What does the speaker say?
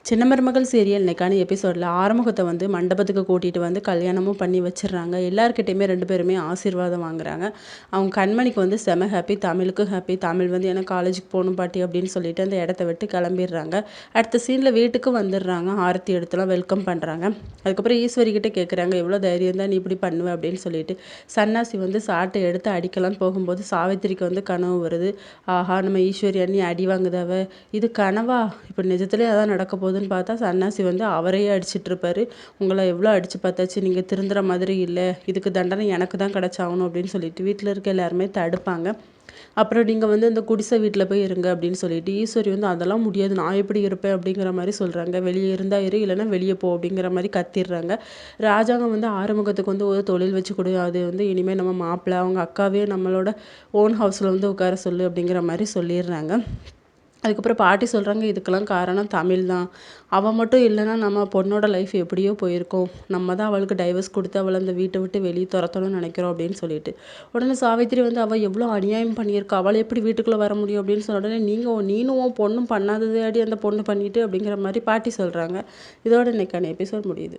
சின்ன மருமகள் சீரியல் இன்னைக்கான எபிசோடில் ஆறுமுகத்தை வந்து மண்டபத்துக்கு கூட்டிகிட்டு வந்து கல்யாணமும் பண்ணி வச்சிடுறாங்க. எல்லாருக்கிட்டையுமே 2 பேருமே ஆசீர்வாதம் வாங்குறாங்க. அவங்க கண்மணிக்கு வந்து செம ஹாப்பி, தமிழுக்கும் ஹாப்பி. தமிழ் வந்து எனக்கு காலேஜுக்கு போகணும் பாட்டி அப்படின்னு சொல்லிட்டு அந்த இடத்த விட்டு கிளம்பிடுறாங்க. அடுத்த சீனில் வீட்டுக்கு வந்துடுறாங்க. ஆரத்தி எடுத்துலாம் வெல்கம் பண்ணுறாங்க. அதுக்கப்புறம் ஈஸ்வரி கிட்டே கேட்குறாங்க, எவ்வளோ தைரியம் தான் நீ இப்படி பண்ணுவ அப்படின்னு சொல்லிட்டு. சன்னாசி வந்து சாட்டை எடுத்து அடிக்கலான்னு போகும்போது சாவித்திரிக்கு வந்து கனவு வருது. ஆஹா, நம்ம ஈஸ்வரி அண்ணி அடி வாங்குதாவ, இது கனவா, இப்போ நிஜத்துலேயே அதான் நடக்க போகுதுன்னு பார்த்தா சன்னாசி வந்து அவரையே அடிச்சிட்டு இருப்பாரு. உங்களை எவ்வளோ அடித்து பார்த்தாச்சு, நீங்கள் திருந்துற மாதிரி இல்லை, இதுக்கு தண்டனை எனக்கு தான் கிடச்சாகணும் அப்படின்னு சொல்லிட்டு வீட்டில் இருக்க எல்லாருமே தடுப்பாங்க. அப்புறம் நீங்கள் வந்து இந்த குடிசை வீட்டில் போய் இருங்க அப்படின்னு சொல்லிட்டு ஈஸ்வரி வந்து அதெல்லாம் முடியாது, நான் எப்படி இருப்பேன் அப்படிங்கிற மாதிரி சொல்கிறாங்க. வெளியே இருந்தால் இரு, இல்லைன்னா வெளியே போ அப்படிங்கிற மாதிரி கத்திடுறாங்க. ராஜாங்கம் வந்து ஆறுமுகத்துக்கு வந்து ஒரு தொழில் வச்சு கொடு, அது வந்து இனிமேல் நம்ம மாப்பிள்ளை அவங்க அக்காவே நம்மளோட ஓன் ஹவுஸில் வந்து உட்கார சொல்லு அப்படிங்கிற மாதிரி சொல்லிடுறாங்க. அதுக்கப்புறம் பாட்டி சொல்கிறாங்க, இதுக்கெல்லாம் காரணம் தமிழ் தான். அவள் மட்டும் இல்லைன்னா நம்ம பொண்ணோட லைஃப் எப்படியோ போயிருக்கோம். நம்ம தான் அவளுக்கு டைவர்ஸ் கொடுத்து அவளை அந்த வீட்டை விட்டு வெளியே துரத்தணும்னு நினைக்கிறோம் அப்படின்னு சொல்லிட்டு. உடனே சாவித்திரி வந்து அவள் எவ்வளோ அநியாயம் பண்ணியிருக்கா, அவளை எப்படி வீட்டுக்குள்ளே வர முடியும் அப்படின்னு சொன்ன உடனே நீனும் உன் பொண்ணும் பண்ணாததே அடி அந்த பொண்ணு பண்ணிட்டு அப்படிங்கிற மாதிரி பாட்டி சொல்கிறாங்க. இதோட இன்னைக்கான எபிசோட் முடியுது.